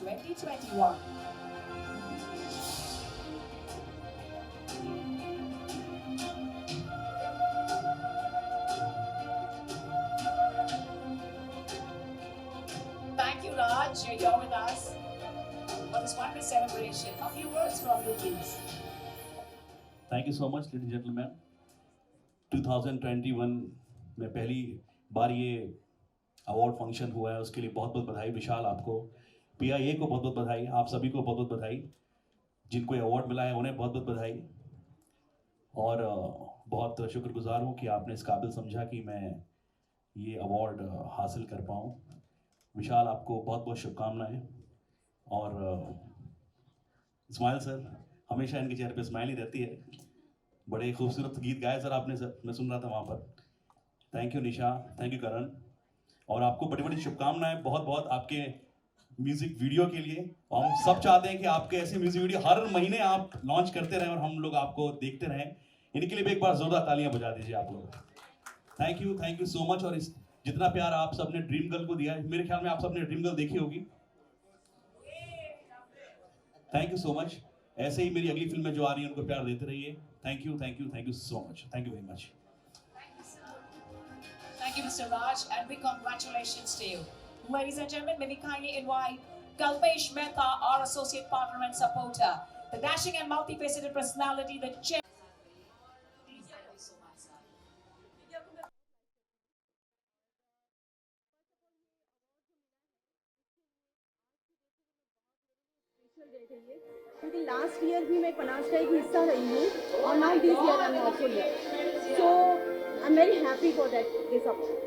2021. Thank you, Raj. You're here with us for this wonderful celebration. A few words from you, please. Thank you so much, ladies and gentlemen. 2021 में पहली बार ये award function हुआ है, उसके लिए बहुत बहुत बधाई। विशाल आपको, PIA को बहुत बहुत बधाई, आप सभी को बहुत बहुत बधाई। जिनको अवार्ड मिला है उन्हें बहुत बहुत बधाई। और बहुत शुक्रगुजार हूँ कि आपने इस काबिल समझा कि मैं ये अवार्ड हासिल कर पाऊँ। विशाल आपको बहुत बहुत शुभकामनाएं। और स्माइल सर, हमेशा इनके चेहरे पे स्माइल ही रहती है। बड़े खूबसूरत गीत गाए सर आपने, सर मैं सुन रहा था वहाँ पर। Thank you Nisha, thank you Karan. और आपको बड़ी बड़ी शुभकामनाएं बहुत बहुत आपके म्यूजिक वीडियो के लिए। और हम सब चाहते हैं कि आपके ऐसे म्यूजिक वीडियो हर महीने आप लॉन्च करते रहें और हम लोग आपको देखते रहें। इनके लिए भी एक बार जोरदार तालियां बजा दीजिए आप लोग। Thank you so much. और इस जितना प्यार आप सबने ड्रीम गर्ल को दिया है, मेरे ख्याल में आप सबने ड्रीम गर्ल देखी होगी। Thank you so much. ऐसे ही मेरी अगली फिल्म में जो आ रही है उनको प्यार देते रहिए। Thank you so much. Thank you very much. Thank you, Mr. Raj, and big congratulations to you. Ladies and gentlemen, may we kindly invite Kalpesh Mehta, our associate partner and supporter, the dashing and multifaceted personality, the क्योंकि last year भी मैं पनास का एक हिस्सा रही हूँ और now this year I am also here, so I am very happy for that this award.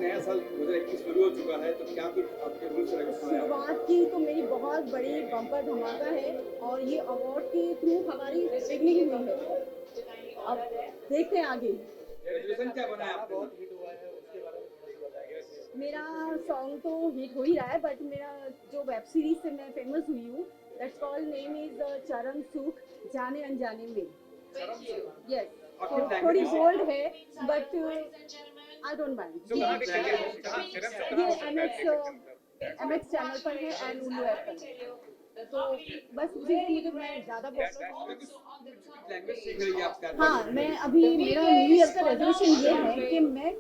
नया साल 2021 शुरू हो चुका है, तो क्या कुछ आपके रूल्स रेगुलेशन हैं? शुरुआत की तो मेरी बहुत बड़ी बम्पर धमाका है और ये अवार्ड के थ्रू हमारी बिगनिंग हुई है। अब देखते हैं आगे रेजोल्यूशन क्या बना है आपको? मेरा सॉन्ग तो हिट हो ही रहा है, बट मेरा जो वेब सीरीज से मैं फेमस हुई हूँ, दैट्स कॉल्ड नेम इज चरण सुख जाने अनजाने में। यस, थोड़ी बोल्ड है बट आई डोंट माइंड। ये MX चैनल पर है एंड उल्लू ऐप पर, तो बस उसी से मुझे मैं ज़्यादा लैंग्वेज सीख रही है आप? हाँ, मैं अभी मेरा न्यू ईयर का रेजोल्यूशन ये है कि मैं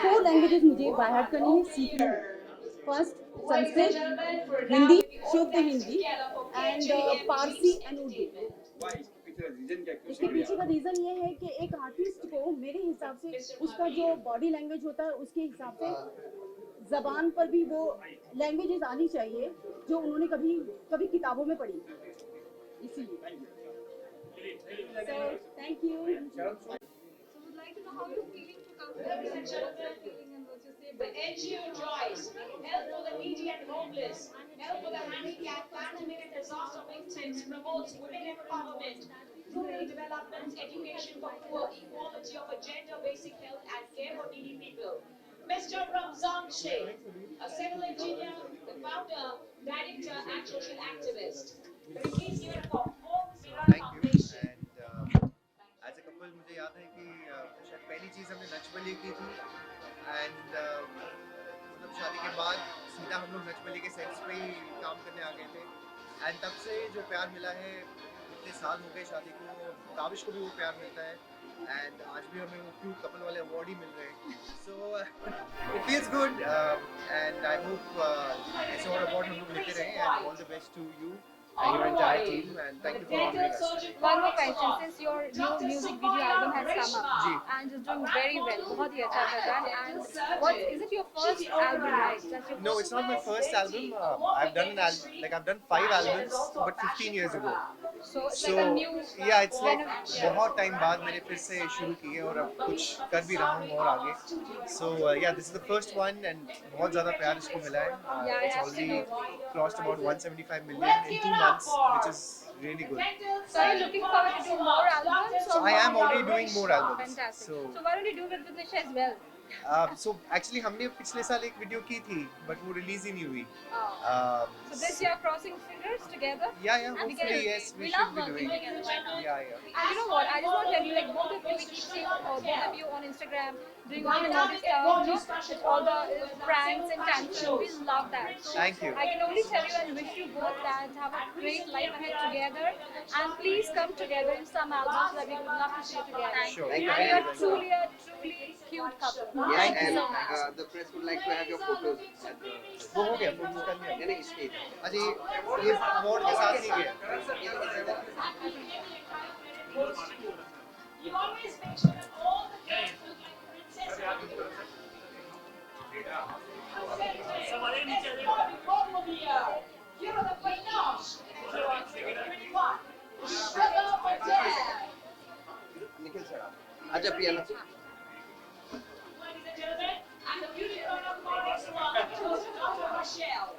4 लैंग्वेजेस मुझे बाय हार्ट करनी है, सीखनी है। फर्स्ट संस्कृत, हिंदी, शुद्ध हिंदी एंड पारसी एंड उर्दू। इसके पीछे का रीज़न ये है कि एक आर्टिस्ट को मेरे हिसाब से उसका जो बॉडी लैंग्वेज होता है उसके हिसाब से ज़बान पर भी वो लैंग्वेजेस आनी चाहिए जो उन्होंने कभी किताबों में पढ़ी, इसीलिए। So, thank you. So, would like to know how you're feeling to come here and what you're feeling and what you say. The NGO Joyce, help for the needy and homeless, help for the handicapped, animated disaster victims, promotes women empowerment, rural development, education for poor, equality of a gender, basic health and care for needy people. Mr. Ramzan Sheikh, a civil engineer, the founder, director and social activist. Please give it for Hope Mira Foundation. As a couple मुझे याद है कि शायद पहली चीज़ हमने नच बलिए की थी and मतलब शादी के बाद सीधा हम लोग नच बलिए के सेट्स पे ही काम करने आ गए थे एंड तब से जो प्यार मिला है, इतने साल हो गए शादी को, काबिश को भी वो प्यार मिलता है एंड आज भी हमें वो क्यूट कपल वाले अवार्ड ही मिल रहे हैं। So it feels good and I hope ऐसे और अवार्ड हम लोग लेते रहें and all the best to you and your entire team and thank you for having us. One more question, since your new music video album has come up and is doing very well, बहुत ही अच्छा कर रहा है, and what is it your first album, right? That's your No, it's not my first album. I've done I've done 5 albums, but 15 years ago. So it's like a new yeah, it's like बहुत time बाद मैंने फिर से शुरू की है और अब कुछ कर भी रहा हूँ और आगे. So yeah, this is the first one and बहुत ज़्यादा प्यार इसको मिला है. It's already crossed about 175 million in 2 months, which is really good. So are you looking forward to do more albums? So I am already doing more albums. Fantastic. So So why don't you do it with Nisha as well? so actually हमने पिछले साल एक video की थी, but वो release ही नहीं हुई. So this year crossing fingers together? Yeah, hopefully yes, we should be doing. Yeah. And you know what? I just want to tell you, like both of you, we keep seeing both of you on Instagram doing all the nerdy stuff, with all the pranks and tantrums. We love that. So Thank you. I can only tell you and wish you both that have a great life ahead together, and please come together in some albums that we would love to see you together. Sure. And you are truly a cute couple. Yes, Thank you and so much. the press would like to have your photos at the. वो हो गया photos कर लिया नहीं नहीं stage. अच्छा ये award के साथ नहीं गया You always make sure that all the girls look like princesses. Here are the finals. 2021. Sugar Hotel. Nikhil sir अच्छा piano. Ladies and gentlemen, and the beauty of our next one, chosen Dr. Rochelle,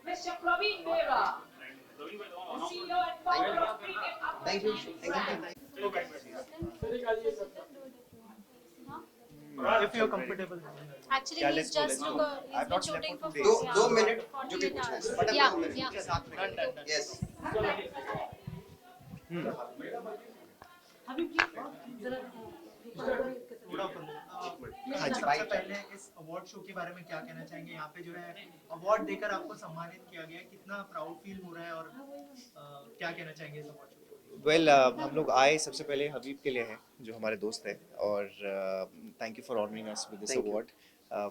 Mr. Praveen Mehra, the CEO and founder of Premium Thank you. brand. If you're comfortable. Actually, Yeah, he's let's go, just let's go. he's I've been not slept shooting for for 2 दो days. 2 minute जो भी 48 पूछना है. hours. फटाफट Yeah, 2 minute. yeah. साथ में Yes. हाँ जी, सबसे पहले इस अवार्ड शो के बारे में क्या कहना चाहेंगे? यहाँ पे जो है अवार्ड देकर आपको सम्मानित किया गया है, कितना प्राउड फील हो रहा है और क्या कहना चाहेंगे इस अवार्ड शो को? वेल हम लोग आए सबसे पहले हबीब के लिए हैं जो हमारे दोस्त हैं और thank you for honouring us with this Thank you. Award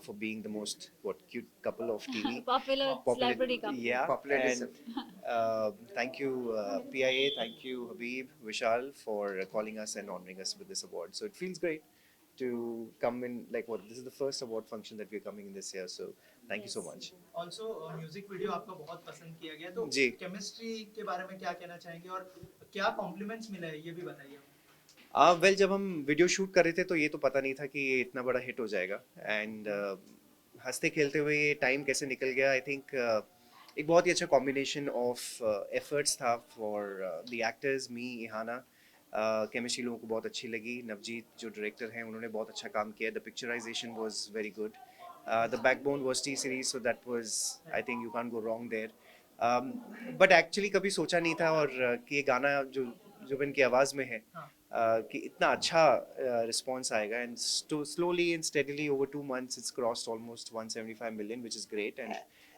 for being the most cute couple of TV. Popular celebrity couple. Yeah. Popularity And thank you PIA, thank you Habib, Vishal for calling us and honoring us with this award. So it feels great to come in this is the first award function that we're coming in this year. So thank you so much. Also music video आपका बहुत पसंद किया गया, तो जी। Chemistry के बारे में क्या कहना चाहेंगे और क्या कॉम्प्लीमेंट्स मिले हैं ये भी बताइए. वेल जब हम वीडियो शूट कर रहे थे तो ये तो पता नहीं था कि ये इतना बड़ा हिट हो जाएगा एंड हंसते खेलते हुए ये टाइम कैसे निकल गया. आई थिंक एक बहुत ही अच्छा कॉम्बिनेशन ऑफ एफर्ट्स था for the actors, me, Ihana. Chemistry लोगों को बहुत अच्छी लगी. नवजीत जो डायरेक्टर हैं उन्होंने बहुत अच्छा काम किया. The picturization was very good. The backbone was T series, so that was I think you can't go wrong there. But actually कभी सोचा नहीं था और कि ये गाना जो जुबिन की आवाज़ में है कि इतना अच्छा रिस्पॉन्स आएगा. And slowly and steadily over 2 months it's crossed almost 175 million, which is great. And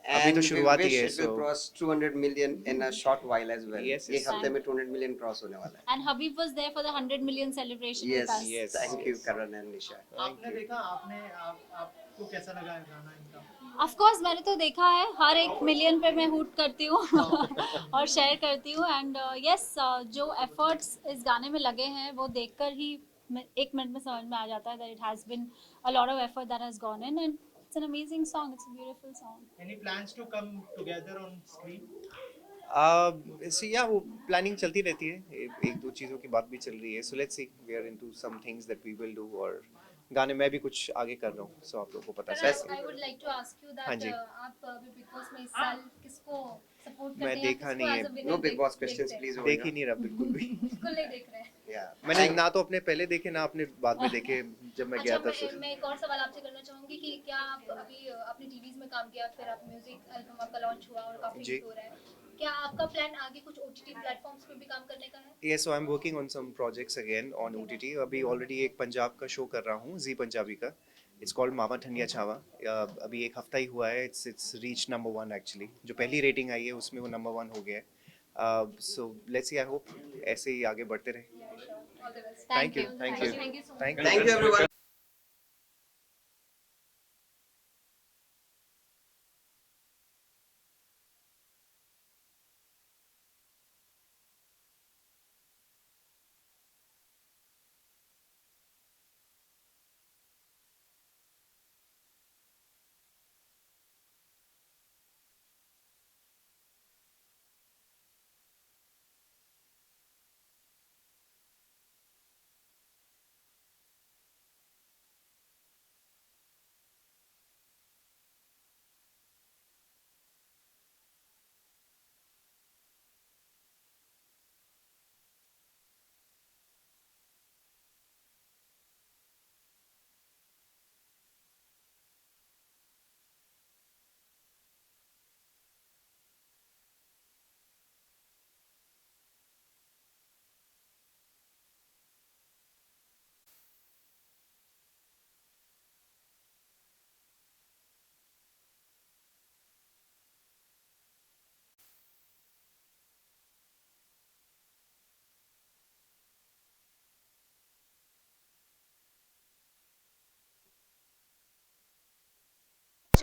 अभी तो And we शुरुआत ही wish है. it will cross 200 million in a short while as well. Yes, ये yes. हफ्ते में 200 million cross होने वाला है. And Habib was there for the 100 million celebration Yes, with us. Yes. thank you Karan and Nisha. आपने देखा, आपको कैसा लगा है गाना इनका? Of course, मैंने तो देखा है. हर एक मिलियन पे मैं हुट करती हूँ और शेयर करती हूँ. एंड यस, जो एफर्ट्स इस गाने में लगे हैं वो देखकर ही 1 मिनट में समझ में आ जाता है that it has been a lot of effort that has gone in, and it's an amazing song. It's a beautiful song. Any plans to come together on screen? या वो प्लानिंग चलती रहती है. एक दो चीज़ों की बात भी चल रही है. So let's see, we are into some things that we will do. और गाने में भी कुछ आगे कर रहा हूँ, सो आप लोगों को पता चलेगा. I would like to ask you हाँ that जी. आप अभी बिग बॉस में इस साल किसको सपोर्ट करते मैं हैं? देखा नहीं है. No big boss questions please. देख ही नहीं रहा बिल्कुल भी. बिल्कुल नहीं देख रहे हैं. Yeah. मैंने ना तो अपने पहले देखे ना अपने बाद में देखे जब मैं गया था. अच्छा, मैं एक और सवाल आपसे करना चाहूंगी कि क्या आप अभी अपनी टीवीज में काम किया, फिर आप म्यूजिक एल्बम आपका लॉन्च हुआ और काफी जी. हिट हो रहा है, क्या आपका प्लान आगे कुछ ओटीटी प्लेटफॉर्म्स पे भी काम करने का है? Yes, so I'm working on some projects again on OTT. अभी ऑलरेडी एक पंजाब का शो कर रहा हूँ, जी पंजाबी का. It's called मामा ठंडिया छावा. अभी एक हफ्ता ही हुआ है. It's reached number 1 actually. जो पहली रेटिंग आई है उसमें वो number 1 हो गया है. So let's see. I hope ऐसे ही आगे बढ़ते रहे. All the best. Thank you. Thank you so much. Thank you everyone.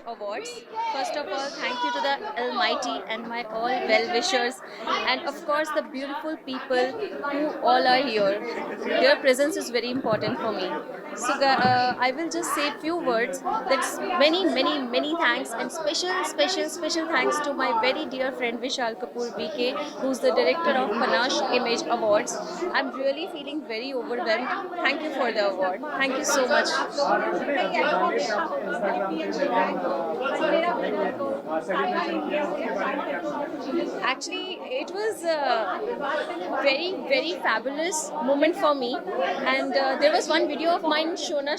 awards. First of all, thank you to the Almighty and my all well-wishers, and of course the beautiful people who all are here. Their presence is very important for me. So I will just say few words. That's many thanks, and special thanks to my very dear friend Vishal Kapoor VK, who's the director of Panache Image Awards. I'm really feeling very overwhelmed. Thank you for the award. Thank you so much. Actually, it was a very fabulous moment for me, and there was one video of mine, Shona,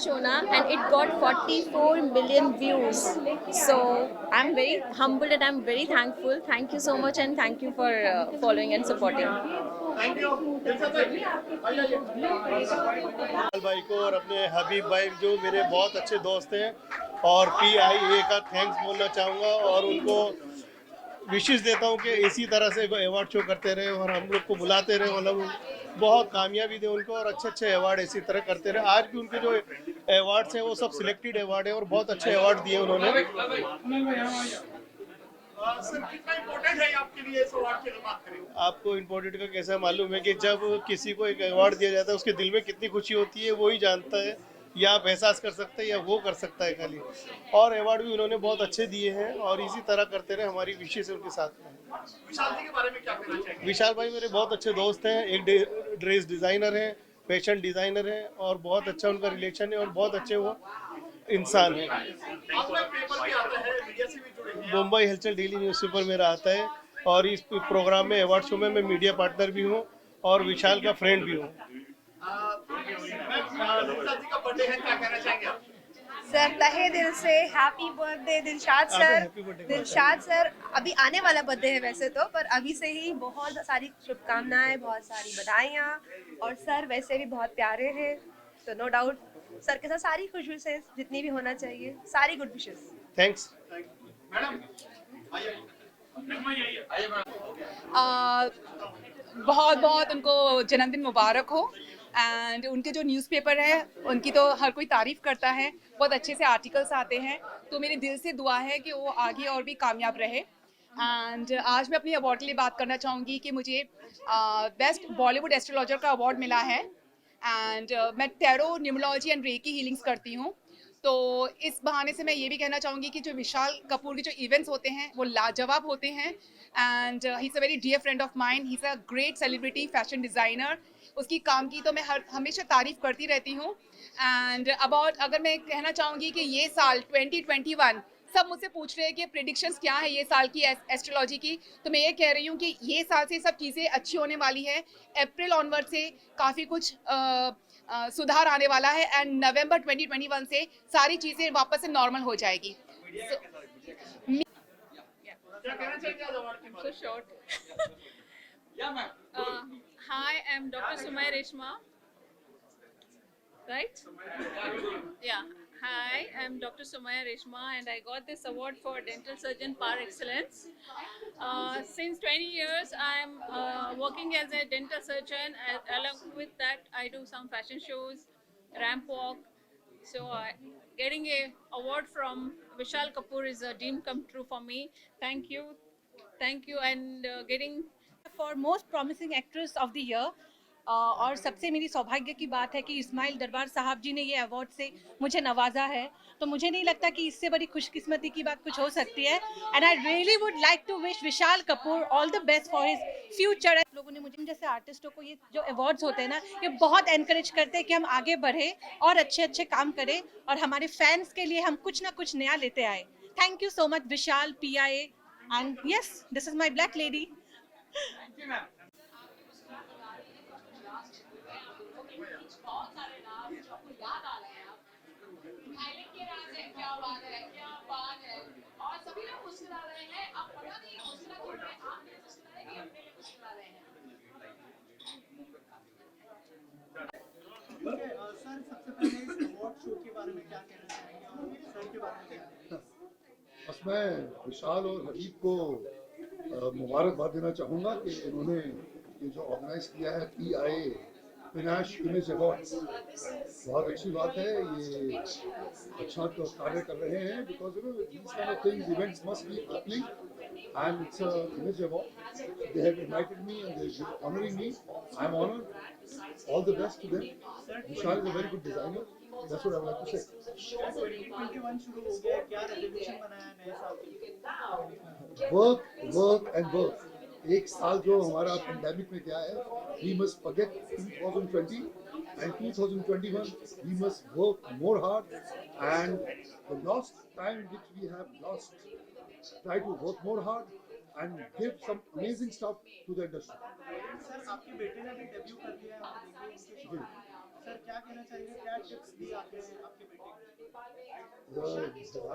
and it got 44 million views. So I'm very humbled and I'm very thankful. Thank you so much, and thank you for following and supporting. भाई को और अपने हबीब भाई जो मेरे बहुत अच्छे दोस्त हैं, और PIA का थैंक्स बोलना चाहूँगा, और उनको विशेष देता हूँ कि इसी तरह से अवार्ड शो करते रहे और हम लोग को बुलाते रहे, मतलब बहुत कामयाबी दे उनको, और अच्छे अवार्ड इसी तरह करते रहे। आज भी उनके जो अवार्ड्स हैं वो सब सिलेक्टेड अवार्ड है और बहुत अच्छे अवार्ड दिए उन्होंने। सर, कितना इम्पोर्टेंट है आपके लिए इस अवार्ड की बात करें? आपको इम्पोर्टेंट का कैसा मालूम है कि जब किसी को एक अवार्ड दिया जाता है उसके दिल में कितनी खुशी होती है वो ही जानता है, या आप एहसास कर सकते हैं या वो कर सकता है खाली। और अवार्ड भी उन्होंने बहुत अच्छे दिए हैं और इसी तरह करते रहे, हमारी विशेष उनके साथ में। विशाल जी के बारे में क्या कहना चाहेंगे? विशाल भाई मेरे बहुत अच्छे दोस्त हैं, एक ड्रेस डिज़ाइनर हैं, फैशन डिज़ाइनर हैं, और बहुत अच्छा उनका रिलेशन है और बहुत अच्छे वो इंसान है। मुंबई हलचल डेली न्यूज़पेपर मेरा आता है, और इस प्रोग्राम में अवार्ड शो में मैं मीडिया पार्टनर भी हूँ और विशाल का फ्रेंड भी हूँ। सर, तहे दिल से happy birthday Dilshad sir. Dilshad sir, अभी आने वाला बर्थडे है वैसे तो, पर अभी से ही बहुत सारी शुभकामनाएं, बहुत सारी बधाइयाँ, और सर वैसे भी बहुत प्यारे हैं, तो नो डाउट सर के साथ सारी खुश विशेष जितनी भी होना चाहिए, सारी गुड विशेष। थैंक्स। बहुत उनको जन्मदिन मुबारक हो, एंड उनके जो न्यूज़पेपर है उनकी तो हर कोई तारीफ़ करता है, बहुत अच्छे से आर्टिकल्स आते हैं, तो मेरे दिल से दुआ है कि वो आगे और भी कामयाब रहे। एंड आज मैं अपनी अवार्ड के लिए बात करना चाहूँगी कि मुझे बेस्ट बॉलीवुड एस्ट्रोलॉजर का अवार्ड मिला है, एंड मैं tarot, numerology and reiki healings करती हूँ। तो इस बहाने से मैं ये भी कहना चाहूँगी कि जो विशाल कपूर के जो इवेंट्स होते हैं वो लाजवाब होते हैं, and he is a very dear friend of mine, he is a great celebrity fashion designer. उसकी काम की तो मैं हमेशा तारीफ़ करती रहती हूँ। एंड अगर मैं कहना चाहूँगी कि ये साल 2021 सब मुझसे पूछ रहे हैं कि प्रेडिक्शंस क्या है ये साल की एस्ट्रोलॉजी की, तो मैं ये कह रही हूँ कि ये साल से सब चीज़ें अच्छी होने वाली है। अप्रैल ऑनवर्ड से काफ़ी कुछ सुधार आने वाला है, एंड नवंबर 2021 से सारी चीज़ें वापस से नॉर्मल हो जाएगी। Hi, I'm Dr. Sumaya Reshma. Right? Yeah. Hi, I'm Dr. Sumaya Reshma, and I got this award for dental surgeon par excellence. Since 20 years, I'm working as a dental surgeon. Along with that, I do some fashion shows, ramp walk. So getting a award from Vishal Kapoor is a dream come true for me. Thank you, and getting for most promising actress of the year. और सबसे मेरी सौभाग्य की बात है कि इस्माइल दरबार साहब जी ने ये अवार्ड से मुझे नवाजा है, तो मुझे नहीं लगता कि इससे बड़ी खुशकिस्मती की बात कुछ हो सकती है। And I really would like to wish Vishal Kapoor all the best for his future. लोगों ने मुझे जैसे आर्टिस्टों को ये जो अवार्ड्स होते हैं ना, ये बहुत एनकरेज करते हैं कि हम आगे बढ़े और अच्छे अच्छे काम करें, और हमारे फैंस के लिए हम कुछ ना कुछ नया लेते आए। Thank you so much Vishal, PIA, and yes, this is my black lady. बहुत सारे नाम जो आपको याद आ रहे हैं, थाईलैंड के राज है, क्या बात है, और सभी लोग मुस्कुरा रहे हैं। अब पता नहीं मुस्कुरा क्यों रहे हैं, आप मेरे मुस्कुरा रहे हैं कि अपने लिए मुस्कुरा रहे हैं। सर, सबसे पहले इस अवार्ड शो के बारे में क्या कहना चाहेंगे, और सर के बारे में क्या? बस मैं विशाल और हबीब को मुबारकबाद देना चाहूँगा कि इन्होंने ये जो ऑर्गेनाइज किया है PIA Panache Image Awards. बहुत अच्छी बात है, ये अच्छा तो कार्य कर रहे हैं because you know these kind of things, events must be happening, and it's a Image Award. They have invited me and they're honoring me. I'm honored. All the best to them. Vishal is a very good designer. That's what I would like to say. 2021 शुरू हो गया है, क्या resolution बनाया नए साल के लिए? Work and work. एक साल जो हमारा पेंडेमिक में क्या है, we must forget 2020 and 2021. We must work more hard, and the lost time which we have lost, try to work more hard and give some amazing stuff to the industry. Sir आपके बेटे ने भी debut कर लिया है, हमने देखी उनके सर क्या कहना चाहिए, क्या टिप्स दी आपने आपके बेटे को?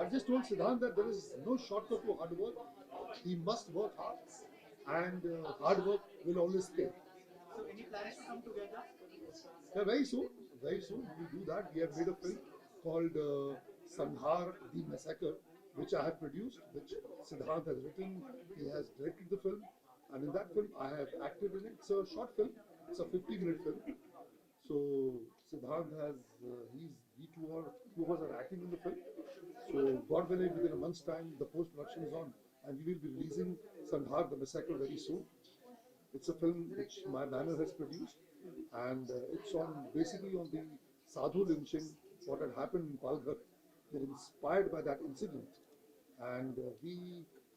I just told Siddhant that there is no shortcut to hard work. He must work hard, and hard work will always pay. So any plans to come together? Yeah, very soon we will do that. We have made a film called Sandhar the Massacre, which I have produced, which Siddhant has written. He has directed the film, and in that film I have acted in it. It's a short film. It's a 50-minute film. So Siddhant has we two of us are acting in the film. So God willing, within a month's time, the post-production is on, and we will be releasing Sandhar the Massacre very soon. It's a film which my banner has produced, and it's basically on the Sadhu lynching, what had happened in Palghar. They're inspired by that incident, and we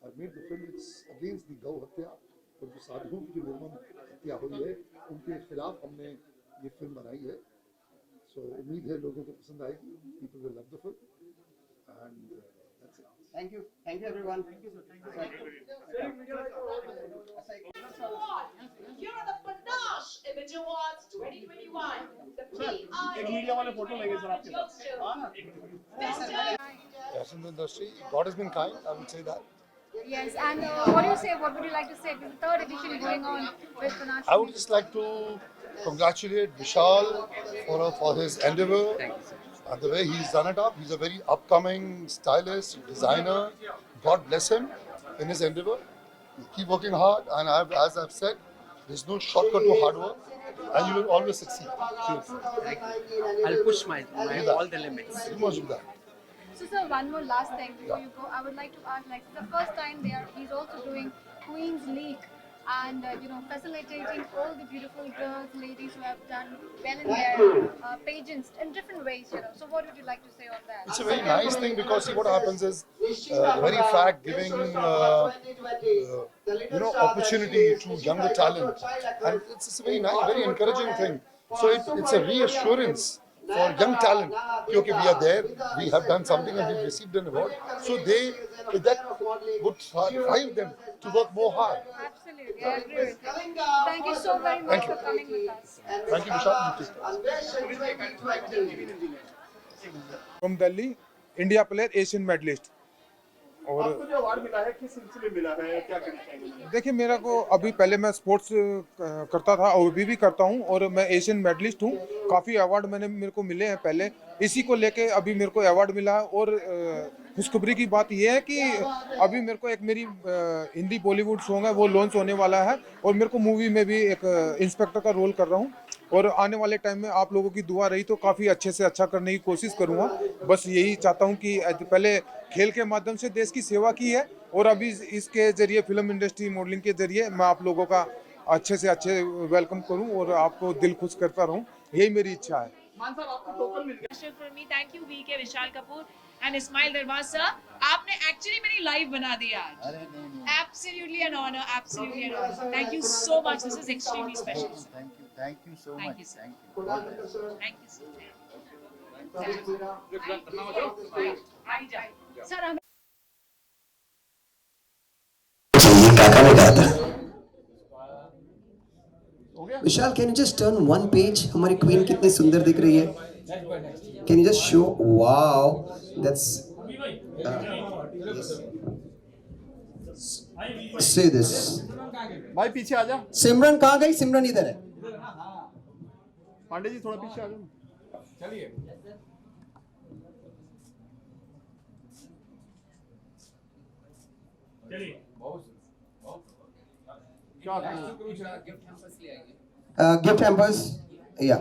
have made the film. It's against the Gau Hatya, और जो साधुओं की जो निर्मम हत्या हुई है, उनके खिलाफ हमने ये फिल्म बनाई है. So उम्मीद है लोगों को पसंद आएगी. People will love the film, and that's it. Thank you everyone. Thank you sir. Here are the Panache Image Awards 2021. The PIA एक मीडिया वाले फोटो लेंगे सर आपके साथ. Fashion industry, God has been kind. I would say that. Yes, and what do you say? What would you like to say? This is the third edition going on with Panache. I would just like to congratulate Vishal for his endeavor. Thank you, sir. And the way he's done it up. He's a very upcoming stylist, designer. God bless him in his endeavor. Keep working hard, and as I've said, there's no shortcut to hard work, and you will always succeed. I'll push my all the limits. You must do that. So sir, one more last thing before you go. I would like to ask, like, the first time he's also doing Queen's League, and facilitating all the beautiful girls, ladies who have done well in their pageants in different ways. So what would you like to say on that? It's a very nice thing because see what happens is the very fact giving opportunity to younger talent, and it's a very nice, very encouraging thing. So it's a reassurance for young talent. Because we are there, we have done something and we've received an award. So that would drive them to work more hard. Absolutely, I agree with you. Thank you so very much for coming with us. Thank you, Vishal. From Delhi, India player, Asian medalist. और आपको जो award मिला है किस सिलसिले में मिला है, क्या कहना चाहेंगे? देखिए, मेरा को अभी पहले मैं स्पोर्ट्स करता था और अभी भी करता हूं, और मैं एशियन मेडलिस्ट हूं. काफ़ी अवार्ड मेरे को मिले हैं पहले, इसी को लेके अभी मेरे को अवार्ड मिला है. और खुशखबरी की बात यह है कि अभी मेरे को एक मेरी हिंदी बॉलीवुड सॉन्ग है, वो लॉन्च होने वाला है, और मेरे को मूवी में भी एक इंस्पेक्टर का रोल कर रहा हूँ. और आने वाले टाइम में आप लोगों की दुआ रही तो काफ़ी अच्छे से अच्छा करने की कोशिश करूँगा. बस यही चाहता हूँ कि पहले खेल के माध्यम से देश की सेवा की है, और अभी इसके जरिए फिल्म इंडस्ट्री मॉडलिंग के जरिए मैं आप लोगों का अच्छे से अच्छे वेलकम करूँ और आपको दिल खुश करता रहूँ. यही मेरी इच्छा है. मान साहब आपको टोकन मिल गया. For me, thank you VK Vishal Kapoor and Ismail Darbar sir. आपने एक्चुअली मेरी लाइव बना दिया आज. Absolutely an honor, absolutely an honor. Thank you so much. This is extremely special. Thank you so Thank much. you, sir. Thank you. Thank you, sir. Sir, हम Vishal, can you just turn one page? हमारी queen कितनी सुंदर दिख रही है. Can you just show? Wow, that's say this. भाई पीछे आ जा. सिमरन कहाँ गई? सिमरन इधर है. पांडे जी थोड़ा पीछे आ जाओ. चलिए. गिफ्ट हैम्पर्स या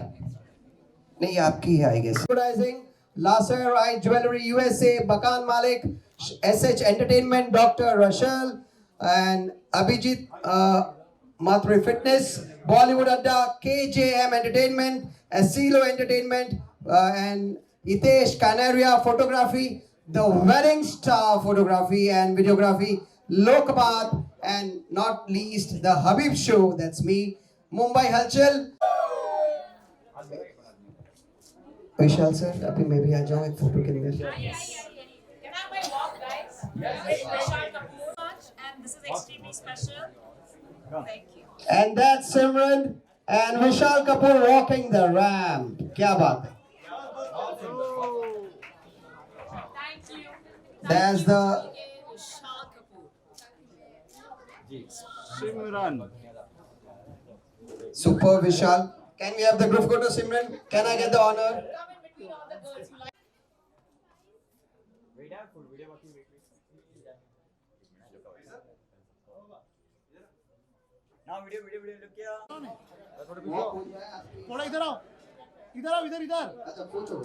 नहीं, ये आपकी है I guess. Advertising, Laser Jewelry USA, Bakan Malik, SH Entertainment, Dr. Rachel, and Abhijit Mathuri Fitness, Bollywood Adda, KJM Entertainment, Asilo Entertainment, and Hitesh Canaria Photography, the Wedding Star Photography and Videography, Lokpat, and not least the Habib Show, that's me, Mumbai Halchal. Vishal sir अभी मैं भी आ जाऊँ एक photo के अंदर. Can I have my walk, guys? Yes. Vishal Kapoor, and this is extremely special. Thank you. And that's Simran and Vishal Kapoor walking the ramp. क्या बात है? Thank you. That's the Vishal Kapoor. Simran. super Vishal. Can we have the group photo, Simran? Can I get the honor? थोड़ा इधर आओ, इधर आओ, इधर इधर. अच्छा पूछो.